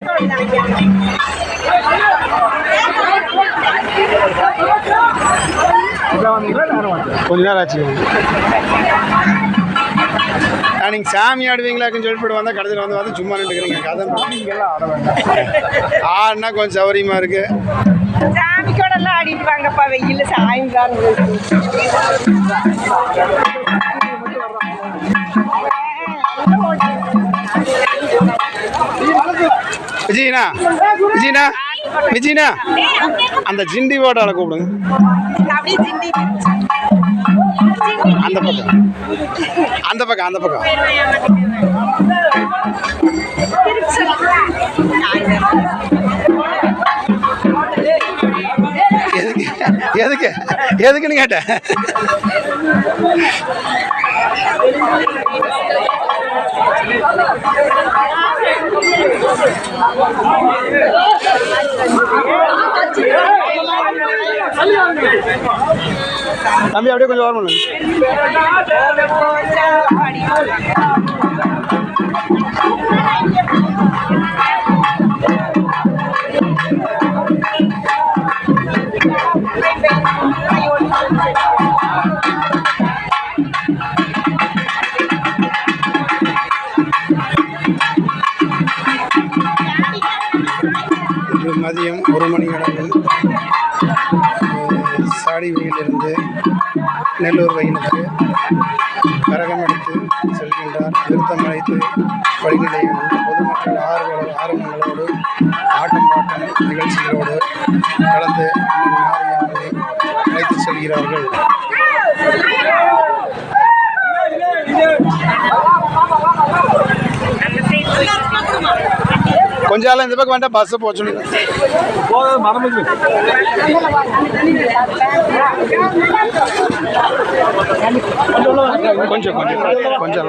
கொஞ்ச நேரம் ஆச்சு. நீங்கள் சாமி ஆடுவீங்களாக்குன்னு சொல்லிட்டு வந்தால் கடைசியில் வந்து சும்மா நின்றுக்கிறீங்க. கதை நீங்கள்லாம் ஆட வேண்டாம். ஆடினா கொஞ்சம் சௌகரியமாக இருக்குது. சாமி கூட எல்லாம் ஆடிட்டு வாங்கப்பா, வெயில் சாயங்காலம். விஜயனா விஜயனா விஜயனா அந்த ஜிண்டி ஓட்டால கூப்பிடுங்க. அந்த பக்கம் அந்த பக்கம் அந்த பக்கம் எதுக்கு எதுக்குன்னு கேட்டேன். தம்பி அப்படியே கொஞ்சம் வரணும். மதியம் 1 மணி அளவில் சாடிவையிலிருந்து நெல்லூர் வயலுக்கு கரகம் எடுத்து செல்கின்றார். விருத்தம் அழைத்து வழிநிலையில் பொதுமக்கள் ஆர்வங்களோடு ஆட்டம் பாட்டம் நிகழ்ச்சிகளோடு கலந்து மாரியாமலை அழைத்து செல்கிறார்கள். கொஞ்சம் ஆள் இந்த பக்கம் வேண்டாம், பஸ்ஸை போச்சு கொஞ்சம் கொஞ்சம் கொஞ்சம்